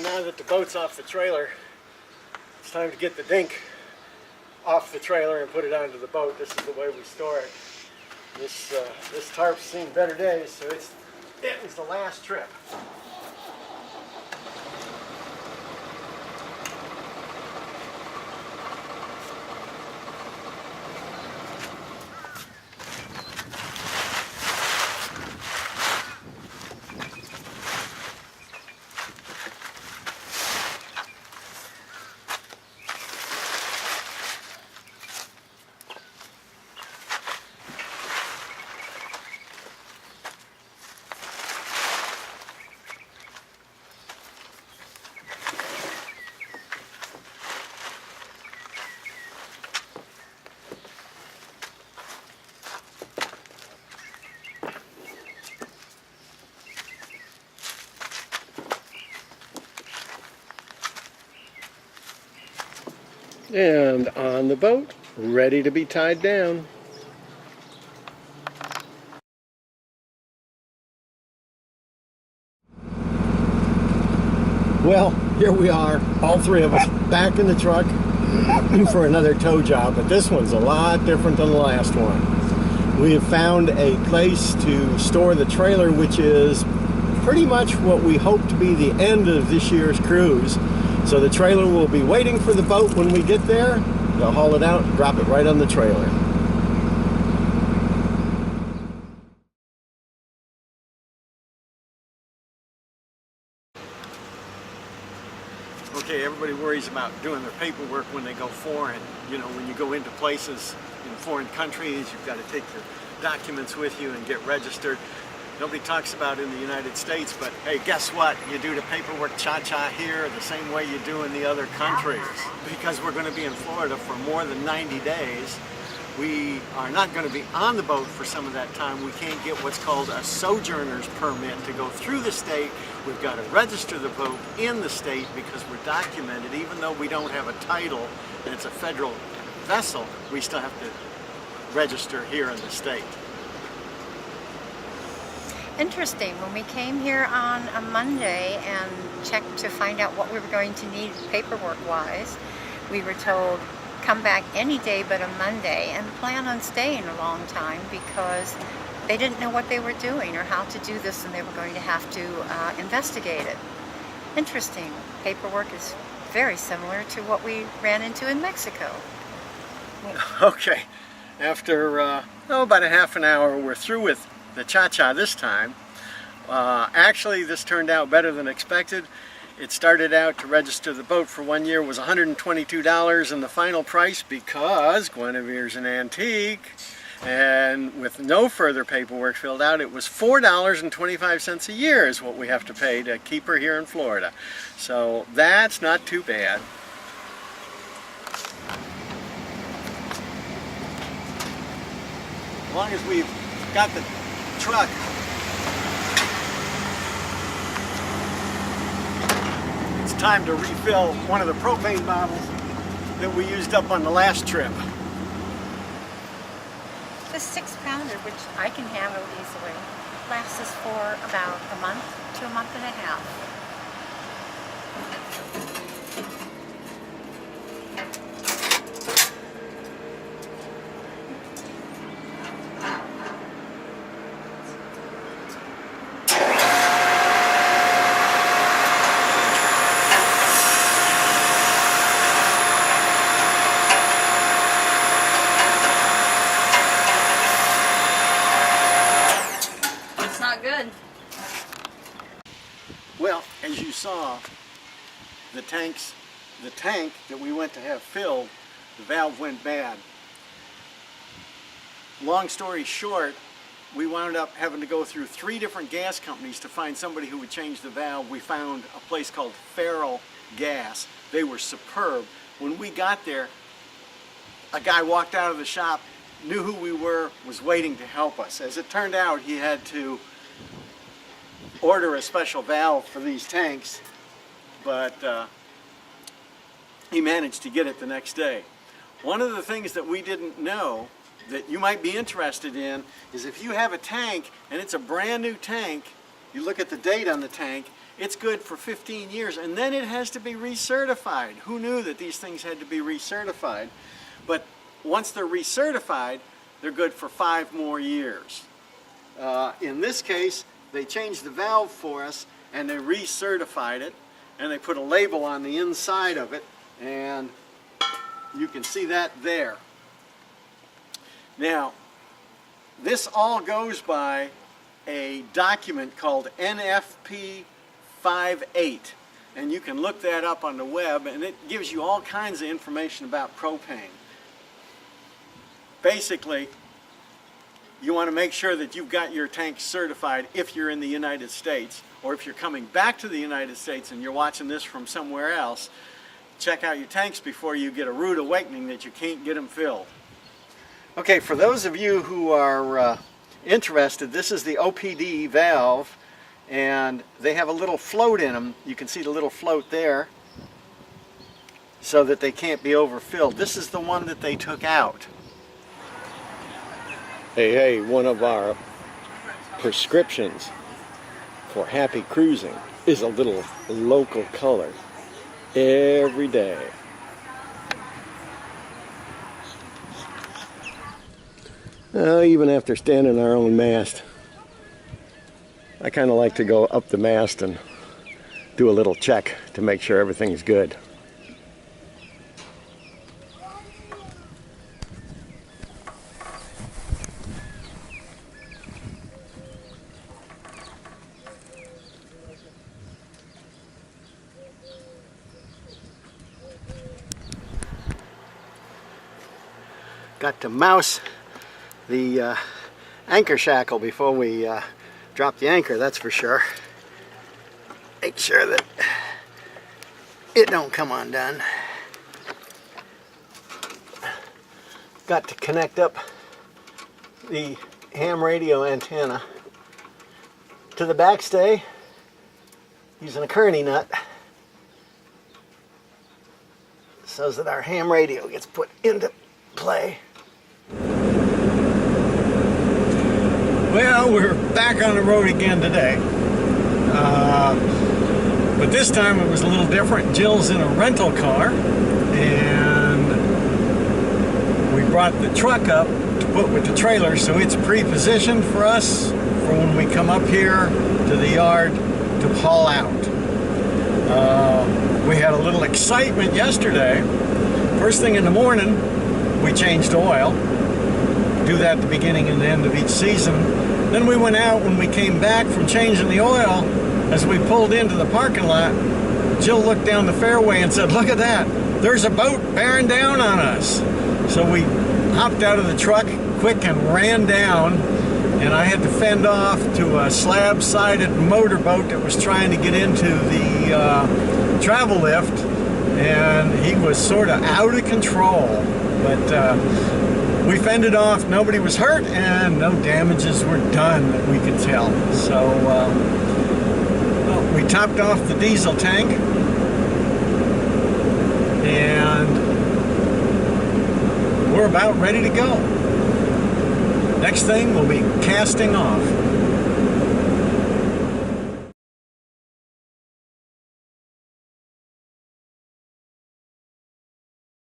now that the boat's off the trailer, it's time to get the dink off the trailer and put it onto the boat. This is the way we store it. This tarp's seen better days, so it was the last trip. And on the boat, ready to be tied down. Well, here we are, all three of us, back in the truck for another tow job, but this one's a lot different than the last one. We have found a place to store the trailer, which is pretty much what we hope to be the end of this year's cruise. So the trailer will be waiting for the boat when we get there. They'll haul it out and drop it right on the trailer. Okay, everybody worries about doing their paperwork when they go foreign. You know, when you go into places in foreign countries, you've got to take your documents with you and get registered. Nobody talks about it in the United States, but hey, guess what? You do the paperwork cha-cha here the same way you do in the other countries. Because we're going to be in Florida for more than 90 days, we are not going to be on the boat for some of that time. We can't get what's called a sojourner's permit to go through the state. We've got to register the boat in the state because we're documented. Even though we don't have a title and it's a federal vessel, we still have to register here in the state. Interesting. When we came here on a Monday and checked to find out what we were going to need paperwork-wise, we were told come back any day but a Monday and plan on staying a long time because they didn't know what they were doing or how to do this and they were going to have to investigate it. Interesting. Paperwork is very similar to what we ran into in Mexico. Okay, after about a half an hour, we're through with the cha-cha this time. Actually, this turned out better than expected. It started out to register the boat for 1 year was $122, and the final price, because Guinevere's an antique and with no further paperwork filled out, it was $4.25 a year is what we have to pay to keep her here in Florida. So that's not too bad. As long as we've got the truck it's time to refill one of the propane bottles that we used up on the last trip. The 6-pounder, which I can handle easily, lasts us for about a month to a month and a half. Good. Well, as you saw, the tank that we went to have filled, the valve went bad. Long story short, we wound up having to go through 3 different gas companies to find somebody who would change the valve. We found a place called Feral Gas. They were superb. When we got there, a guy walked out of the shop, knew who we were, was waiting to help us. As it turned out, he had to order a special valve for these tanks, but he managed to get it the next day. One of the things that we didn't know that you might be interested in is if you have a tank and it's a brand new tank, you look at the date on the tank it's good for 15 years, and then it has to be recertified. Who knew that these things had to be recertified? But once they're recertified, they're good for 5 more years. In this case, they changed the valve for us, and they recertified it, and they put a label on the inside of it, and you can see that there. Now, this all goes by a document called NFP 58, and you can look that up on the web, and it gives you all kinds of information about propane. Basically, you want to make sure that you've got your tank certified if you're in the United States, or if you're coming back to the United States and you're watching this from somewhere else, check out your tanks before you get a rude awakening that you can't get them filled. Okay, for those of you who are interested, this is the OPD valve, and they have a little float in them. You can see the little float there, so that they can't be overfilled. This is the one that they took out. Hey, one of our prescriptions for happy cruising is a little local color every day. Even after standing our own mast, I kind of like to go up the mast and do a little check to make sure everything's good. Got to mouse the anchor shackle before we drop the anchor, that's for sure. Make sure that it don't come undone. Got to connect up the ham radio antenna to the backstay using a Kearney nut, so that our ham radio gets put into play. Well, we're back on the road again today, but this time it was a little different. Jill's in a rental car, and we brought the truck up to put with the trailer, so it's pre-positioned for us for when we come up here to the yard to haul out. We had a little excitement yesterday. First thing in the morning, we changed oil. Do that at the beginning and the end of each season. Then we went out when we came back from changing the oil. As we pulled into the parking lot, Jill looked down the fairway and said, "Look at that, there's a boat bearing down on us." So we hopped out of the truck quick and ran down, and I had to fend off to a slab-sided motorboat that was trying to get into the travel lift, and he was sort of out of control. But we fended off, nobody was hurt, and no damages were done that we could tell. So well, we topped off the diesel tank, and we're about ready to go. Next thing, we'll be casting off.